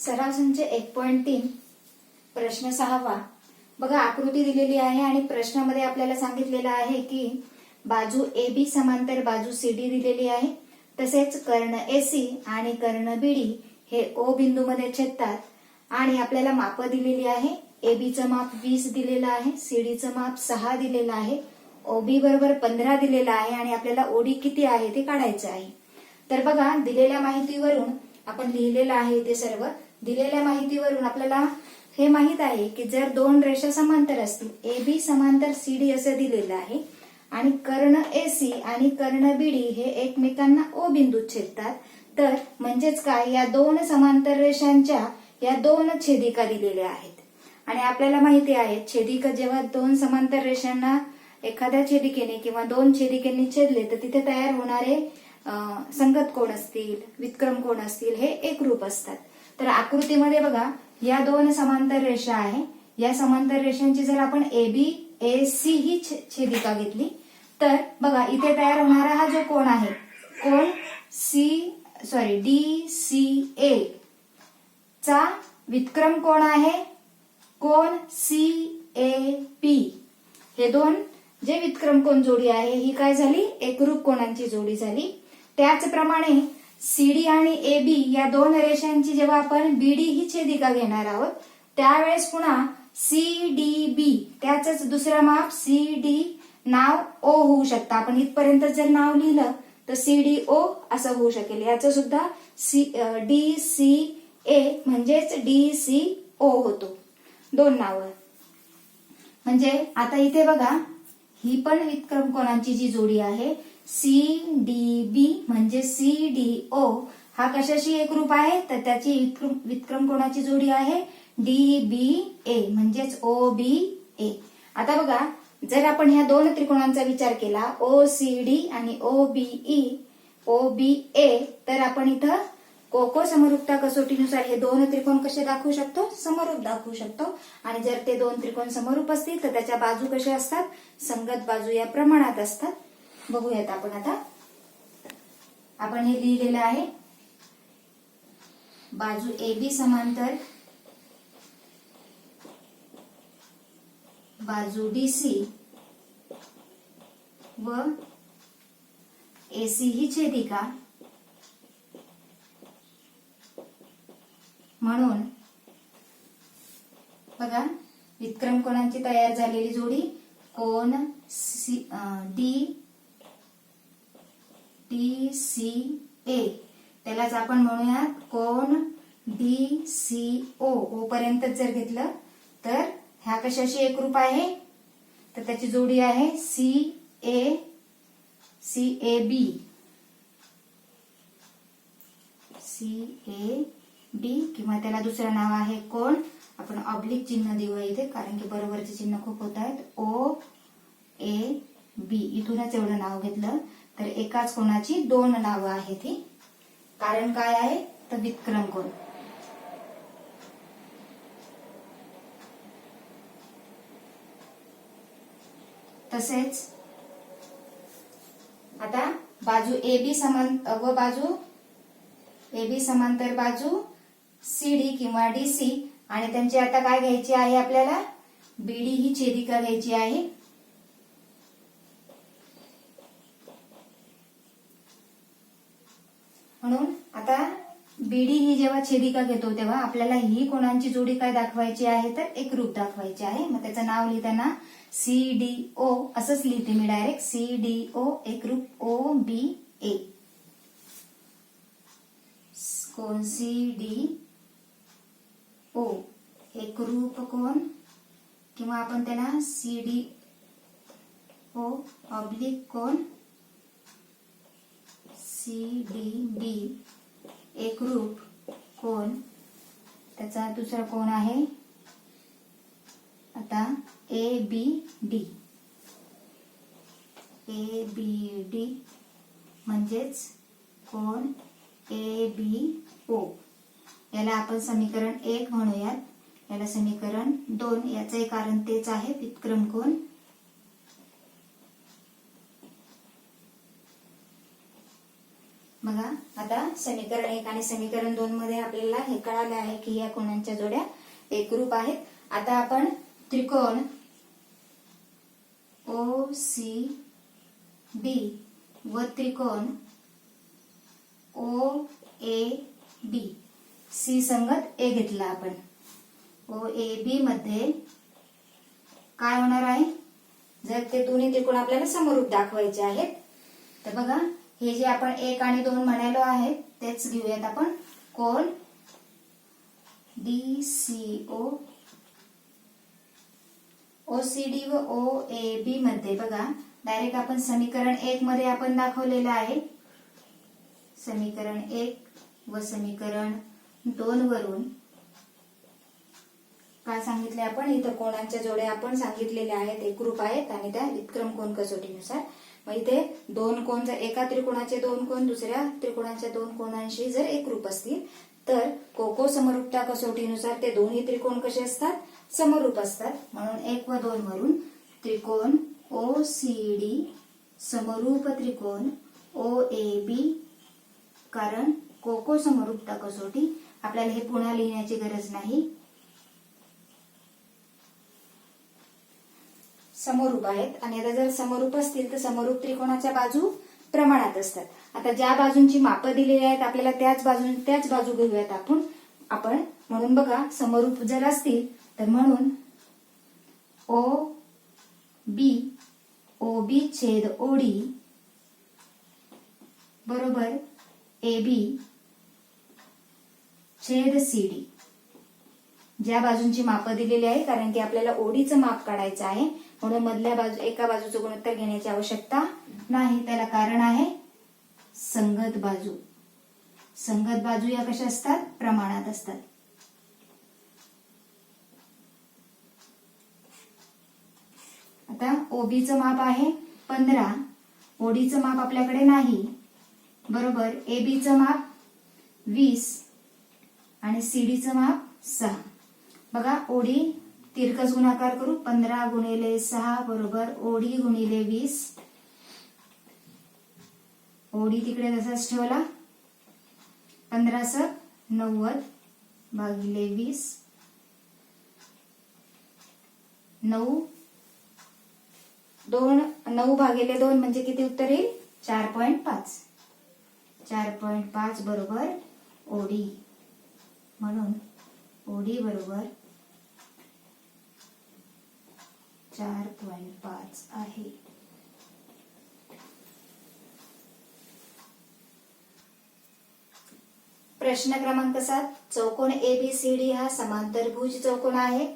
सराव संच 1.3 प्रश्न 6वा. बघा आकृती दिलेली आहे आणि प्रश्नामध्ये आपल्याला सांगितलेलं आहे की बाजू AB समांतर बाजू CD दिलेली आहे. तसेच कर्ण AC आणि कर्ण BD हे O बिंदूमध्ये छेदतात आणि आपल्याला माप दिलेली आहे. AB चं माप 20 दिलेलं आहे, CD चं माप 6 दिलेलं आहे, OB बरोबर 15 दिलेलं आहे आणि आपल्याला OD किती आहे ते काढायचं आहे. तर बघा दिलेल्या माहितीवरून आपण लिहिलेलं आहे ते सर्व. दिलेल्या माहितीवरून आपल्याला हे माहित आहे की जर दोन रेषा समांतर असतील, AB समांतर CD असं दिलेलं आहे आणि कर्ण AC आणि कर्ण BD हे एकमेकांना O बिंदूत छेदतात, तर म्हणजेच काय, या दोन समांतर रेषांच्या या दोन छेदिका दिलेल्या आहेत आणि आपल्याला माहिती आहे छेदिका जेव्हा दोन समांतर रेषांना एखाद्या छेदिकेने किंवा दोन छेदिकेने छेदले तर तिथे तयार होणारे संगत कोण असतील, व्युत्क्रम कोण असतील हे एकरूप असतात. तर आकृतीमध्ये बघा या दोन समांतर रेषा आहे. या समांतर रेषांची जर आपण AB AC ही छेदिका घेतली तर बघा इथे तयार होणारा हा जो कोण आहे, कोण DCA चा व्युत्क्रम कोण आहे, कोण CAP. हे दोन जे व्युत्क्रम कोण जोडी आहे ही काय झाली, एकरूप कोणांची जोडी झाली. त्याचप्रमाणे CD आणि AB या दोन रेषांची जेव्हा आपण BD ही छेदिका घेणार आहोत त्यावेळेस पुन्हा CDB त्याच दुसरं माप CD नाव O होऊ शकतं. आपण इथपर्यंत जर नाव लिहिलं तर CDO असं होऊ शकेल. याचं सुद्धा DCA म्हणजेच DCO होतो. दोन नावं. म्हणजे आता इथे बघा ही पण व्युत्क्रम कोणांची जी जोडी आहे CDB म्हणजे CDO हा कशाशी एकरूप आहे तर त्याची व्युत्क्रम कोणाची जोडी आहे DBA म्हणजेच OBA. आता बघा जर आपण ह्या दोन त्रिकोणांचा विचार केला OCD आणि OBA तर आपण इथं कोको समरूपता कसोटीनुसार हे दोन त्रिकोण कसे दाखवू शकतो, समरूप दाखवू शकतो. आणि जर ते दोन त्रिकोण समरूप असतील तर त्याच्या बाजू कशा असतात, संगत बाजू या प्रमाणात असतात. बघूयात आपण आता. आपण हे लिहिलेलं आहे बाजू AB समांतर बाजू DC व AC ही छेदिका म्हणून बघा व्युत्क्रम कोणांची तयार झालेली जोडी कोण DCA त्यालाच आपण म्हणूयात कोण DCO. O पर्यंत जर घेतलं तर ह्या कशाशी एकरूप आहे तर त्याची जोडी आहे CAB किंवा त्याला दुसरं नाव आहे कोण, आपण ऑब्लिक चिन्ह देऊया इथे कारण की बरोबरचे चिन्ह खूप होत आहेत, OAB. इथूनच एवढं नाव घेतलं तर एकाच कोणाची दोन नावं आहेत ही. कारण काय आहे तर व्युत्क्रम कोण. तसेच आता बाजू AB समांतर बाजू CD किंवा DC आणि त्यांची आता काय घ्यायची आहे आपल्याला BD ही छेदिका घ्यायची आहे. म्हणून आता BD ही जेव्हा छेदिका घेतो तेव्हा आपल्याला ही कोणांची जोडी काय दाखवायची आहे तर एकरूप दाखवायची आहे. मग त्याचं नाव लिहिताना CDO असंच लिहिते मी डायरेक्ट CDO एकरूप OBA. कोण CDO एकरूप कोण किंवा आपण त्याला CDO ऑब्लिक कोण CDB एकरूप कोण. त्याचा दुसरा कोण आहे आता ABD म्हणजेच कोण ABO. याला आपण समीकरण 1 म्हणूयात, याला समीकरण 2. याचे कारण तेच आहे व्युत्क्रम कोण. बघा आता समीकरण 1 आणि समीकरण 2 मध्ये आपल्याला हे कळाले आहे की या कोणांच्या जोड्या एकरूप आहेत. आता आपण त्रिकोण OCB व त्रिकोण OAB C संगत A घेतला आपण. OAB मध्ये काय होणार आहे, जर ते दोन्ही त्रिकोण आपल्याला समरूप दाखवायचे आहेत तर बघा हे जे आपण 1 आणि 2 म्हणालो आहे तेच घेऊयात आपण. कोण DCO OCD व OAB मध्ये बघा डायरेक्ट आपण समीकरण 1 मध्ये आपण दाखवलेलं आहे. समीकरण 1 व समीकरण 2 वरून काय सांगितले आपण, इथं कोणांच्या जोड्या आपण सांगितलेल्या आहेत एकरूप आहेत आणि त्या व्युत्क्रम कोन कसोटीनुसार. मग इथे दोन कोण जर एका त्रिकोणाचे दोन कोण दुसऱ्या त्रिकोणाच्या दोन कोणांशी जर एकरूप असतील तर कोको समरूपता कसोटीनुसार ते दोन्ही त्रिकोण कसे असतात, समरूप असतात. म्हणून 1 व 2 वरून त्रिकोण OCD समरूप त्रिकोण OAB, कारण कोको समरूपता कसोटी आपल्याला हे पुन्हा लिहिण्याची गरज नाही, समरूप आहेत. आणि आता जर समरूप असतील तर समरूप त्रिकोणाच्या बाजू प्रमाणात असतात. आता ज्या बाजूंची मापं दिलेली आहेत आपल्याला त्याच बाजू घेऊयात आपण. म्हणून बघा समरूप जर असतील तर म्हणून OB छेद OD बरोबर AB छेद CD. ज्या बाजूंची मापं दिलेली आहे, कारण की आपल्याला ODचं माप काढायचं आहे म्हणून मधल्या बाजू एका बाजूचं गुणोत्तर घेण्याची आवश्यकता नाही. त्याला कारण आहे संगत बाजू. संगत बाजू या कशा असतात, प्रमाणात असतात. आता OBचं माप आहे 15, ODचं माप आपल्याकडे नाही बरोबर. ABचं माप 20 आणि CDचं माप 6. बघा OD तिरकस गुणाकार करू, 15 गुणिले 6 बरोबर OD गुणिले 20. OD तिकडे तसाच ठेवला, 15 90 भागिले 20, 9 भागिले 2 म्हणजे किती उत्तर येईल, 4.5. 4.5 बरोबर OD. म्हणून OD बरोबर 4.5 आहे. प्रश्न क्रमांक 7. चौकोन ABCD हा समांतरभुज चौकोन आहे.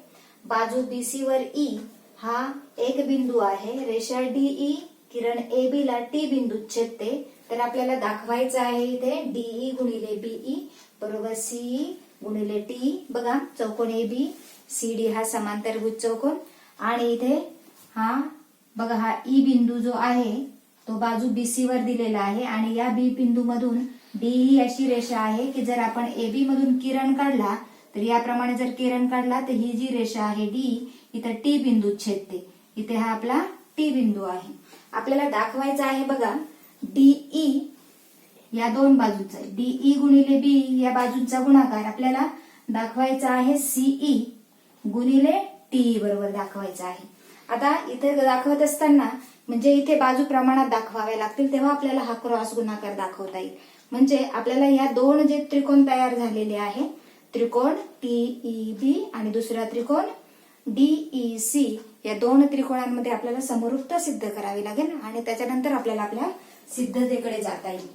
बाजू BC वर E हा एक बिंदू आहे. रेषा DE किरण AB ला T बिंदूत छेदते. तर आपल्याला दाखवायचं आहे इथे DE गुणिले BE बरोबर CE गुणिले T. बघा चौकोन ABCD हा समांतरभुज चौकोन आणि इथे हा बघा हा E बिंदू जो आहे तो बाजू BC वर दिलेला आहे आणि या B बिंदू मधून DE अशी रेषा आहे की जर आपण AB मधून किरण काढला तर याप्रमाणे जर किरण काढला तर ही जी रेषा आहे DE इथं T बिंदूत छेदते. इथे हा आपला T बिंदू आहे. आपल्याला दाखवायचा आहे बघा DE या दोन बाजूंचा DE गुणिले B या बाजूंचा गुणाकार आपल्याला दाखवायचा आहे CE गुणिले TE बरोबर दाखवायचा आहे. आता इथे दाखवत असताना म्हणजे इथे बाजू प्रमाणात दाखवाव्या लागतील तेव्हा आपल्याला हा क्रॉस गुणाकार दाखवता येईल. म्हणजे आपल्याला या दोन जे त्रिकोण तयार झालेले आहे त्रिकोण TEB आणि दुसरा त्रिकोण DEC या दोन त्रिकोणांमध्ये आपल्याला समरूपता सिद्ध करावी लागेल आणि त्याच्यानंतर आपल्याला आपल्या सिद्धतेकडे जाता येईल.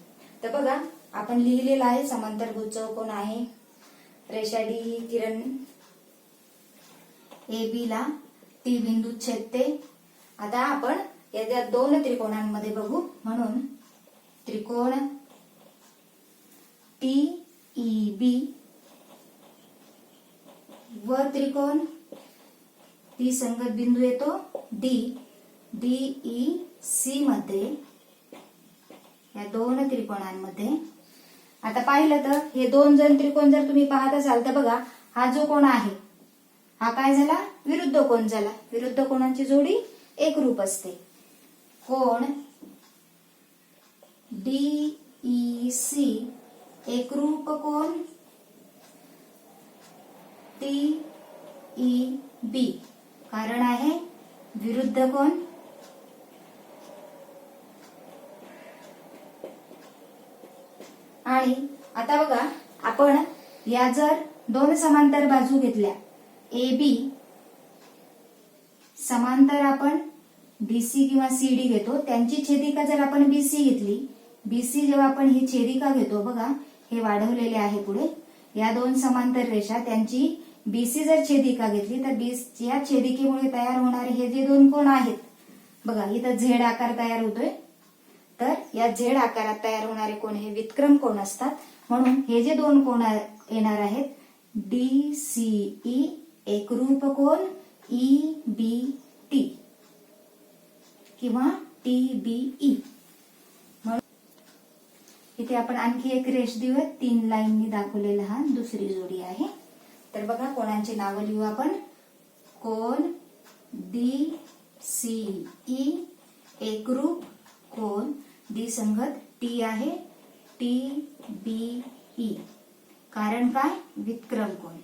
तर बघा आपण लिहिलेलं आहे समांतरभुज चौकोन आहे. रेषा DE किरण AB ला T बिंदूत छेदते. आता आपण या दोन त्रिकोणांमध्ये बघू. म्हणून त्रिकोण TEB व त्रिकोण T संगत बिंदू येतो DEC मध्ये या दोन त्रिकोणांमध्ये. आता पाहिलं तर हे दोन जण त्रिकोण जर तुम्ही पाहत असाल तर बघा हा जो कोण आहे हा काय झाला, विरुद्ध कोण झाला. विरुद्ध कोणांची जोडी एकरूप असते. कोण DEC DEC एकरूप कोण TEB, कारण आहे विरुद्ध कोण आणि आता बघा आपण या जर दोन समांतर बाजू घेतल्या AB समांतर आपण BC किंवा CD घेतो, त्यांची छेदिका जर आपण BC घेतली, BC जेव्हा आपण ही छेदिका घेतो बघा हे वाढवलेले आहे पुढे, या दोन समांतर रेषा त्यांची BC जर छेदिका घेतली तर या छेदिकेमुळे तयार होणारे हे जे दोन कोण आहेत बघा इथं झेड आकार तयार होतोय, तर या झेड आकारात तयार होणारे कोण हे व्युत्क्रम कोण असतात, म्हणून हे जे दोन कोण येणार आहेत DCE एकरूप कोण EBT किंवा TBE. म्हणून इथे आपण आणखी एक रेष देऊया, 3 लाईननी दाखवलेला हा दुसरी जोडी आहे. तर बघा कोणाची नावं लिहू आपण. कोण DCE एकरूप कोण D संगत T आहे TBE, कारण काय व्युत्क्रम कोण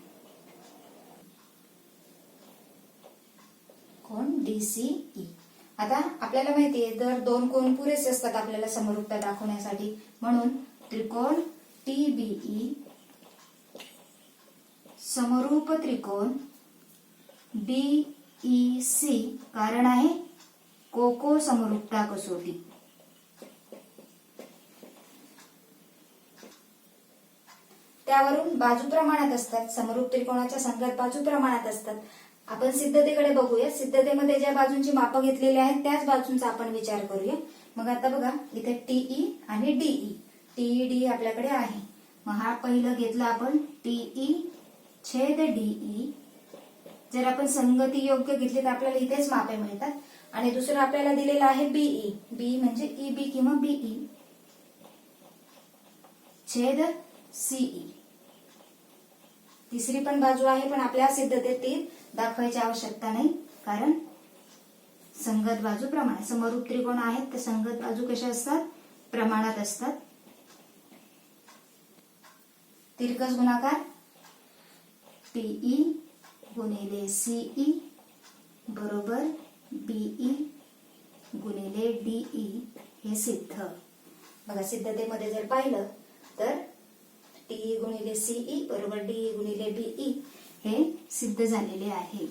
DCE. आता आपल्याला माहितीये जर दोन कोण पुरेसे असतात आपल्याला समरूपता दाखवण्यासाठी, म्हणून त्रिकोण TBE समरूप त्रिकोण DEC, कारण आहे कोको समरूपता कसोटी. त्यावरून बाजू प्रमाणात असतात, समरूप त्रिकोणाच्या संगत बाजू प्रमाणात असतात. आपण सिद्धतेकडे बघूया. सिद्धतेमध्ये ज्या बाजूंची मापं घेतलेली आहेत त्याच बाजूंचा आपण विचार करूया. मग आता बघा इथे TE आणि DE, TED आपल्याकडे आहे. मग हा पहिलं घेतलं आपण TE छेद DE, जर आपण संगती योग्य घेतली तर आपल्याला इथेच मापे मिळतात. आणि दुसरं आपल्याला दिलेलं आहे BE, B म्हणजे EB किंवा BE छेद CE. तिसरी पण बाजू आहे पण आपल्या सिद्धतेत ती दाखवायची आवश्यकता नाही, कारण संगत बाजू प्रमाण समरूप त्रिकोण आहेत तर संगत बाजू कशा असतात प्रमाणात असतात. तिरकस गुणाकार TE गुणिले CE बरोबर BE गुणिले DE हे सिद्ध. बघा सिद्धतेमध्ये जर पाहिलं तर TE गुणिले CE बरोबर DE गुणिले BE हे सिद्ध झालेले आहे.